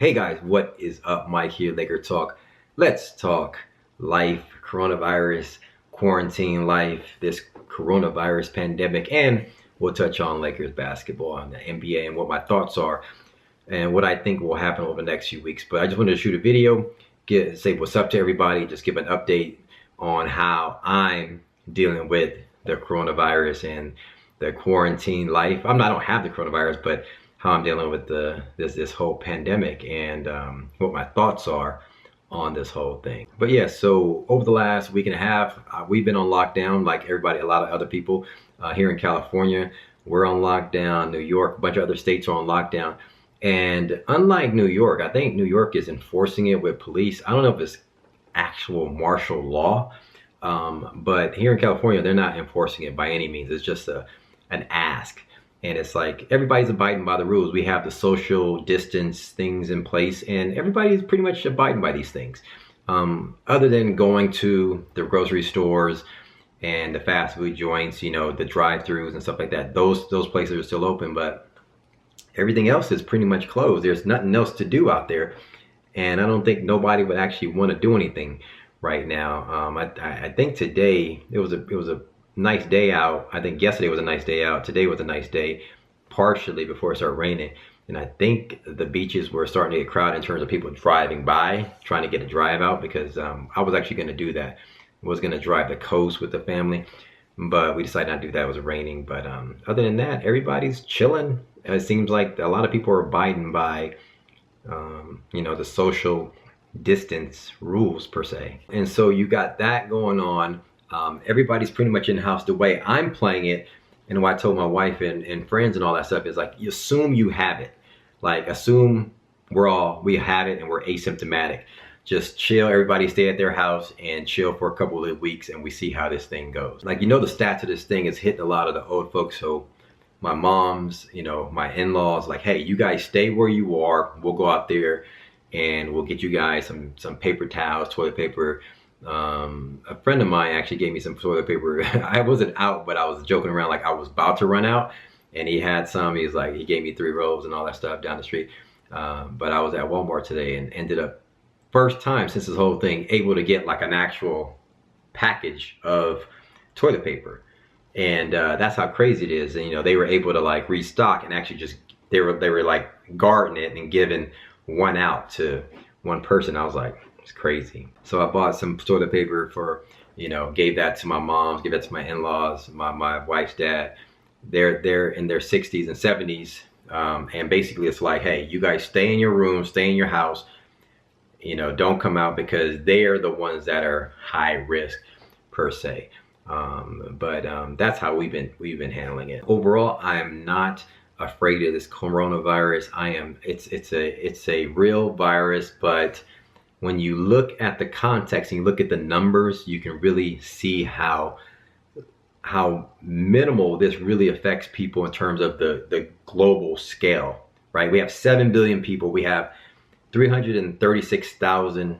Hey guys, what is up? Mike here, Laker Talk. Let's talk life, coronavirus, quarantine life, this coronavirus pandemic, and we'll touch on Lakers basketball and the NBA and what my thoughts are and what I think will happen over the next few weeks. But I just wanted to shoot a video, say what's up to everybody, just give an update on how I'm dealing with the coronavirus and the quarantine life. I don't have the coronavirus, but how I'm dealing with this whole pandemic and what my thoughts are on this whole thing. But yeah, so over the last week and a half, we've been on lockdown like everybody, a lot of other people here in California. We're on lockdown. New York, a bunch of other states are on lockdown. And unlike New York, I think New York is enforcing it with police. I don't know if it's actual martial law, but here in California, they're not enforcing it by any means. It's just an ask. And it's like everybody's abiding by the rules. We have the social distance things in place, and everybody's pretty much abiding by these things. Other than going to the grocery stores and the fast food joints, you know, the drive-throughs and stuff like that. Those places are still open, but everything else is pretty much closed. There's nothing else to do out there, and I don't think nobody would actually want to do anything right now. I think today it was a nice day out. I think yesterday was a nice day out. Today was a nice day, partially before it started raining. And I think the beaches were starting to get crowded in terms of people driving by, trying to get a drive out, because I was actually going to do that. I was going to drive the coast with the family, but we decided not to do that. It was raining. But other than that, everybody's chilling. It seems like a lot of people are abiding by, you know, the social distance rules per se. And so you got that going on. Everybody's pretty much in the house. The way I'm playing it, and what I told my wife and friends and all that stuff is like, you assume you have it. Like, assume we have it and we're asymptomatic. Just chill, everybody stay at their house and chill for a couple of weeks, and we see how this thing goes. Like, you know, the stats of this thing is hitting a lot of the old folks. So my mom's, you know, my in-laws, like, hey, you guys stay where you are. We'll go out there and we'll get you guys some paper towels, toilet paper. A friend of mine actually gave me some toilet paper. I wasn't out, but I was joking around like I was about to run out, and he had some. He gave me 3 rolls and all that stuff down the street. But I was at Walmart today and ended up, first time since this whole thing, able to get like an actual package of toilet paper. And that's how crazy it is. And you know, they were able to like restock and actually just, they were like guarding it and giving one out to one person. I was like, it's crazy. So I bought some toilet paper for, you know, gave that to my mom, gave that to my in-laws, my wife's dad. They're in their 60s and 70s. And basically it's like, hey, you guys stay in your room, stay in your house, you know, don't come out, because they are the ones that are high risk per se. But that's how we've been handling it. Overall, I am not afraid of this coronavirus. It's a real virus, but when you look at the context and you look at the numbers, you can really see how minimal this really affects people in terms of the global scale, right? We have 7 billion people. We have 336,000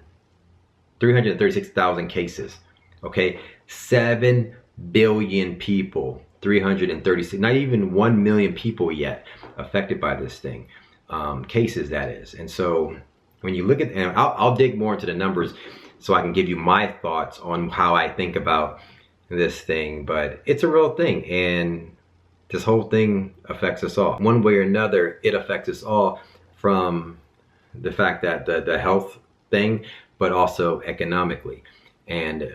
cases, okay? 7 billion people, 336, not even 1 million people yet affected by this thing, cases that is. And so when you look at, and I'll dig more into the numbers so I can give you my thoughts on how I think about this thing, but it's a real thing, and this whole thing affects us all. One way or another, it affects us all, from the fact that the health thing, but also economically. And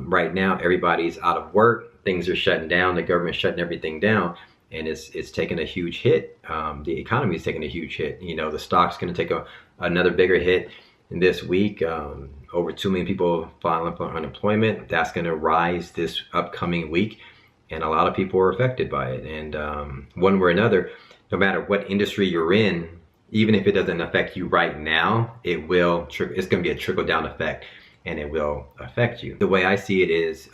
right now, everybody's out of work. Things are shutting down. The government's shutting everything down, and it's taking a huge hit. The economy is taking a huge hit. You know, the stock's going to take another bigger hit in this week. Over 2 million people filing for unemployment. That's going to rise this upcoming week, and a lot of people are affected by it. And one way or another, no matter what industry you're in, even if it doesn't affect you right now, it's going to be a trickle-down effect, and it will affect you. The way I see it is,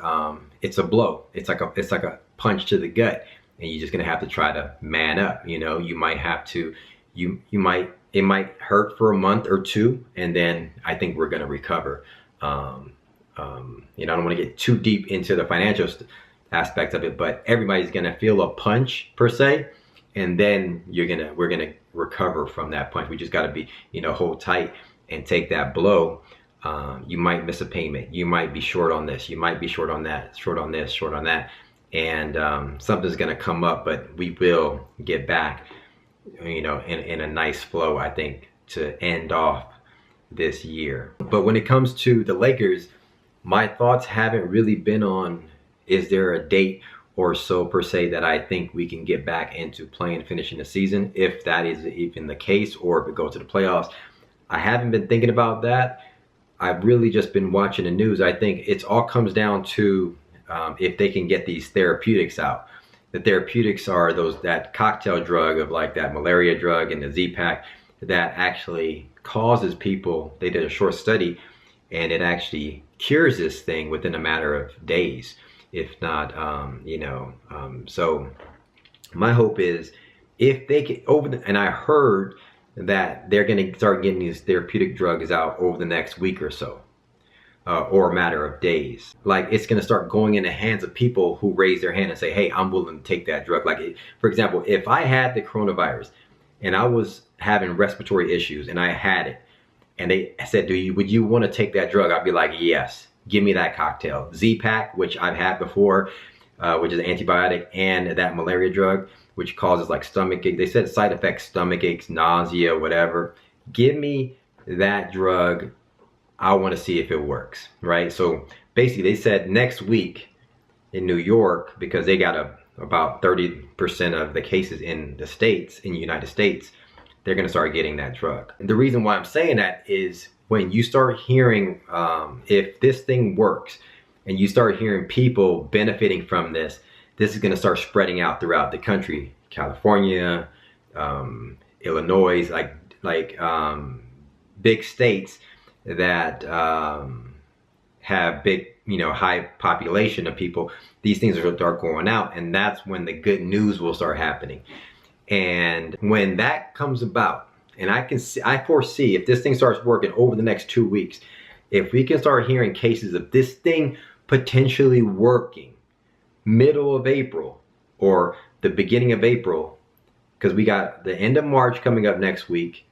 it's a blow. It's like a punch to the gut, and you're just going to have to try to man up. You know, you might have to, it might hurt for a month or two, and then I think we're going to recover. You know, I don't want to get too deep into the financial aspect of it, but everybody's going to feel a punch per se, and then we're gonna recover from that punch. We just got to be, hold tight and take that blow. You might miss a payment. You might be short on this. You might be short on that, short on this, short on that. And something's going to come up, but we will get back, in a nice flow, I think, to end off this year. But when it comes to the Lakers, my thoughts haven't really been on, is there a date or so per se that I think we can get back into playing, finishing the season, if that is even the case, or if it goes to the playoffs. I haven't been thinking about that. I've really just been watching the news. I think it all comes down to if they can get these therapeutics out. The therapeutics are that cocktail drug of like that malaria drug and the Z-Pack that actually causes people, they did a short study, and it actually cures this thing within a matter of days, if not, so my hope is if they get and I heard that they're going to start getting these therapeutic drugs out over the next week or so, or a matter of days. Like, it's going to start going in the hands of people who raise their hand and say, hey, I'm willing to take that drug. Like, for example, if I had the coronavirus and I was having respiratory issues and I had it, and they said, would you want to take that drug? I'd be like, yes, give me that cocktail. Z-Pack, which I've had before, which is an antibiotic, and that malaria drug, which causes like stomach ache. They said side effects, stomach aches, nausea, whatever. Give me that drug. I want to see if it works, right? So basically they said next week in New York, because they got about 30% of the cases in the United States, they're going to start getting that drug. And the reason why I'm saying that is when you start hearing, if this thing works and you start hearing people benefiting from this, this is going to start spreading out throughout the country. California, Illinois, like big states that have big, high population of people. These things are going to start going out, and that's when the good news will start happening. And when that comes about, and I foresee if this thing starts working over the next 2 weeks, if we can start hearing cases of this thing potentially working middle of April or the beginning of April, because we got the end of March coming up next week,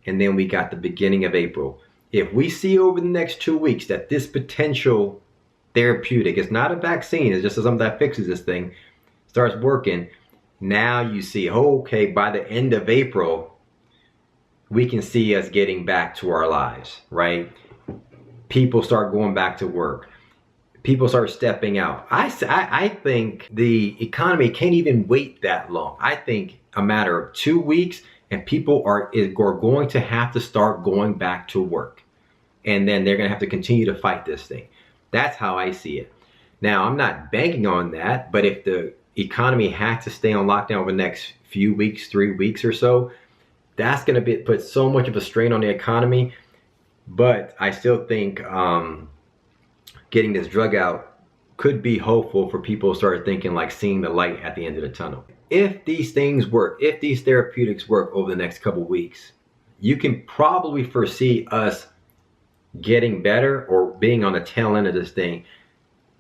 and then we got the beginning of April. If we see over the next 2 weeks that this potential therapeutic, it's not a vaccine, it's just something that fixes this thing, starts working, now you see, okay, by the end of April, we can see us getting back to our lives, right? People start going back to work. People start stepping out. I think the economy can't even wait that long. I think a matter of 2 weeks and people are going to have to start going back to work. And then they're going to have to continue to fight this thing. That's how I see it. Now, I'm not banking on that, but if the economy has to stay on lockdown over the next few weeks, 3 weeks or so, that's going to put so much of a strain on the economy. But I still think getting this drug out could be hopeful for people to start thinking, like, seeing the light at the end of the tunnel. If these things work, if these therapeutics work over the next couple weeks, you can probably foresee us getting better or being on the tail end of this thing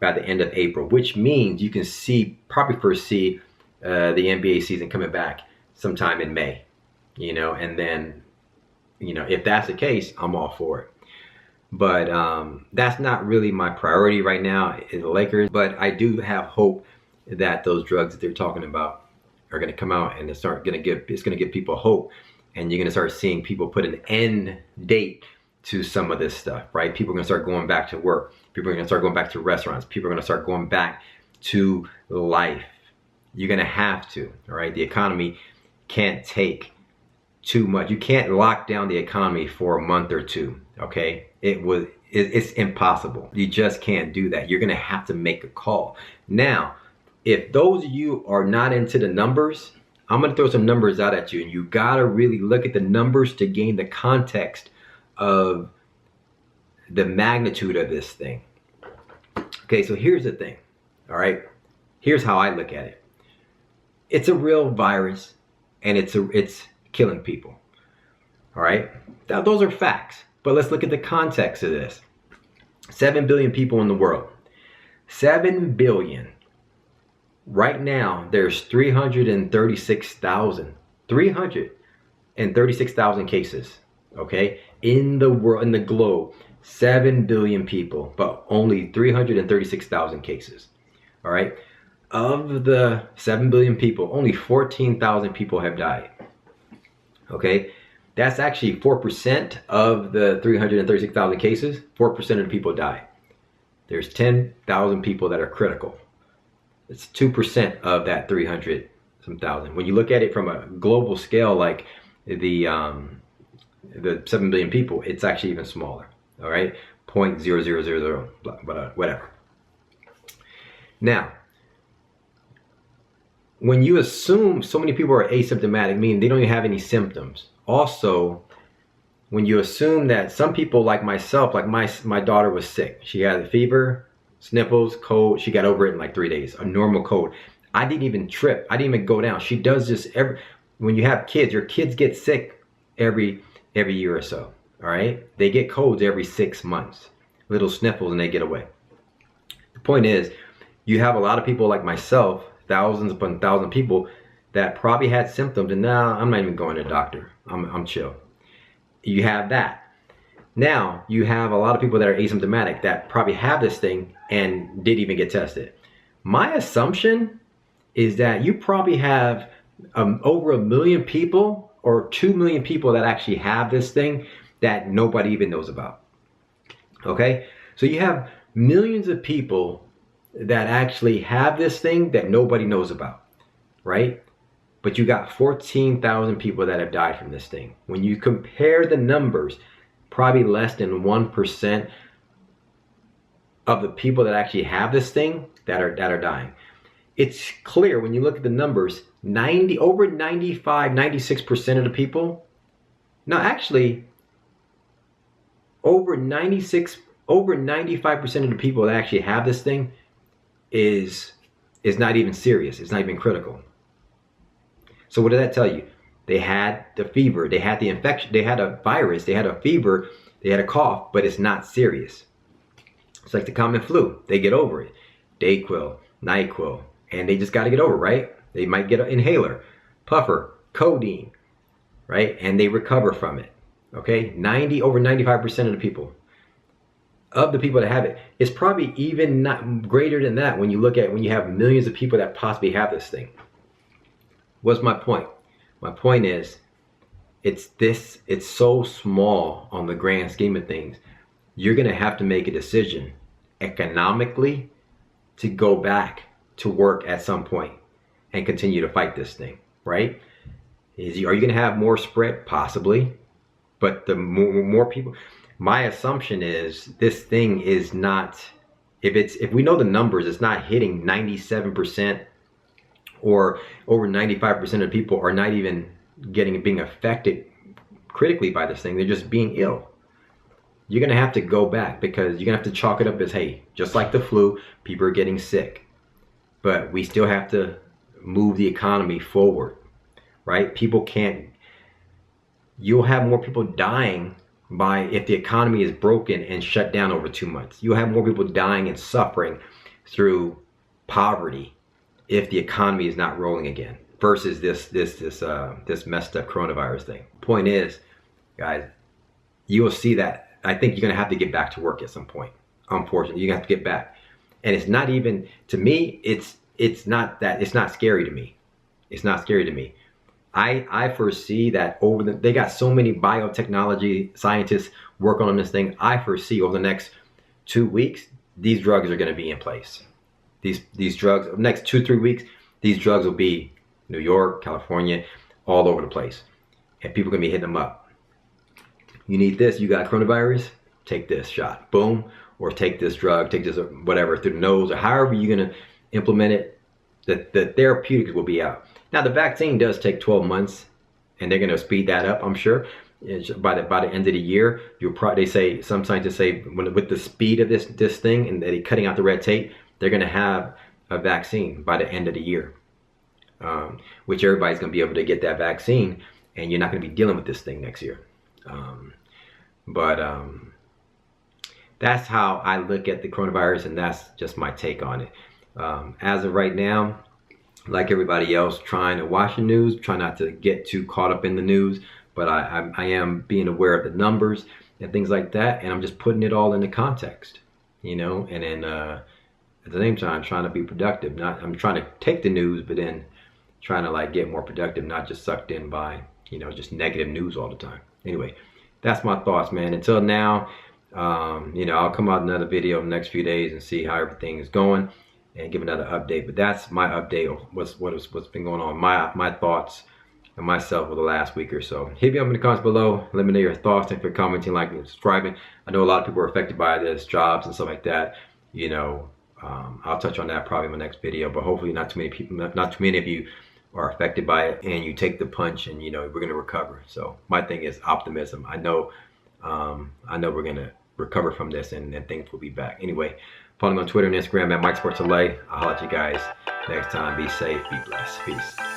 by the end of April, which means you can probably foresee the NBA season coming back sometime in May, and then, if that's the case, I'm all for it. But that's not really my priority right now in the Lakers, but I do have hope that those drugs that they're talking about are going to come out, and it's going to give people hope, and you're going to start seeing people put an end date to some of this stuff, right? People are going to start going back to work. People are going to start going back to restaurants. People are going to start going back to life. You're going to have to, all right? The economy can't take too much. You can't lock down the economy for a month or two, okay? It's impossible. You just can't do that. You're going to have to make a call. Now, if those of you are not into the numbers, I'm going to throw some numbers out at you, and you got to really look at the numbers to gain the context of the magnitude of this thing. Okay, so here's the thing, all right? Here's how I look at it. It's a real virus, and it's killing people, all right? Now, those are facts, but let's look at the context of this. 7 billion people in the world. 7 billion. Right now, there's 336,000. 300. 336,000 cases, okay? In the world, in the globe, 7 billion people, but only 336,000 cases, all right? Of the 7 billion people, only 14,000 people have died, okay? That's actually 4% of the 336,000 cases, 4% of the people die. There's 10,000 people that are critical. It's 2% of that 300 some thousand. When you look at it from a global scale, like the 7 billion people, it's actually even smaller. All right, 0.0000, whatever. Now, when you assume so many people are asymptomatic, meaning they don't even have any symptoms. Also, when you assume that some people like myself, like my daughter was sick. She had a fever, sniffles, cold. She got over it in like 3 days, a normal cold. I didn't even trip. I didn't even go down. She does this when you have kids, your kids get sick every year or so, all right? They get colds every 6 months, little sniffles, and they get away. The point is, you have a lot of people like myself, thousands upon thousands of people that probably had symptoms, and now I'm not even going to the doctor. I'm chill. You have that. Now you have a lot of people that are asymptomatic that probably have this thing and didn't even get tested. My assumption is that you probably have over 1 million people or 2 million people that actually have this thing that nobody even knows about. Okay? So you have millions of people that actually have this thing that nobody knows about, right? But you got 14,000 people that have died from this thing. When you compare the numbers, probably less than 1% of the people that actually have this thing that are dying. It's clear when you look at the numbers, over 95, 96% of the people, no, actually, over 95% of the people that actually have this thing is not even serious. It's not even critical. So what did that tell you? They had the fever, they had the infection, they had a virus, they had a fever, they had a cough, but it's not serious. It's like the common flu. They get over it. Dayquil, NyQuil, and they just got to get over it, right? They might get an inhaler, puffer, codeine, right? And they recover from it, okay? Over 95% of the people. Of the people that have it, it's probably even not greater than that when you look at when you have millions of people that possibly have this thing. What's my point? My point is, it's so small on the grand scheme of things. You're gonna have to make a decision economically to go back to work at some point and continue to fight this thing, right? Are you gonna have more spread? Possibly, but the more people, my assumption is this thing is not, if we know the numbers, it's not hitting 97% or over 95% of people are not even being affected critically by this thing. They're just being ill. You're gonna have to go back because you're gonna have to chalk it up as, hey, just like the flu, people are getting sick, but we still have to move the economy forward, right? You'll have more people dying if the economy is broken and shut down over 2 months. You'll have more people dying and suffering through poverty if the economy is not rolling again versus this messed up coronavirus thing. Point is, guys, you will see that. I think you're gonna have to get back to work at some point. Unfortunately, you're gonna have to get back. And it's not even, to me, it's not scary to me. It's not scary to me. I foresee that they got so many biotechnology scientists working on this thing. I foresee over the next 2 weeks, these drugs are gonna be in place. These drugs, next 2-3 weeks, these drugs will be New York, California, all over the place. And people are gonna be hitting them up. You need this, you got coronavirus, take this shot, boom, or take this drug, take this whatever through the nose, or however you're gonna implement it, the therapeutics will be out. Now the vaccine does take 12 months and they're gonna speed that up, I'm sure. By the end of the year, some scientists say with the speed of this thing and they're cutting out the red tape, they're gonna have a vaccine by the end of the year. Which everybody's gonna be able to get that vaccine and you're not gonna be dealing with this thing next year. That's how I look at the coronavirus, and that's just my take on it. As of right now, like everybody else, trying to watch the news, try not to get too caught up in the news, but I am being aware of the numbers and things like that, and I'm just putting it all into context, you know, and then at the same time trying to be productive. Not I'm trying to take the news, but then trying to like get more productive, not just sucked in by, you know, just negative news all the time. Anyway, that's my thoughts, man. Until now, you know, I'll come out another video in the next few days and see how everything is going and give another update. But that's my update of what's been going on, my thoughts and myself for the last week or so. Hit me up in the comments below. Let me know your thoughts. Thanks for commenting, liking, and subscribing. I know a lot of people are affected by this, jobs and stuff like that. You know, I'll touch on that probably in my next video, but hopefully not too many people, not too many of you are affected by it, and you take the punch, and you know we're gonna recover. So my thing is optimism. I know we're gonna recover from this, and things will be back. Anyway, follow me on Twitter and Instagram at Mike Sports LA. I'll holler at you guys next time. Be safe, be blessed. Peace.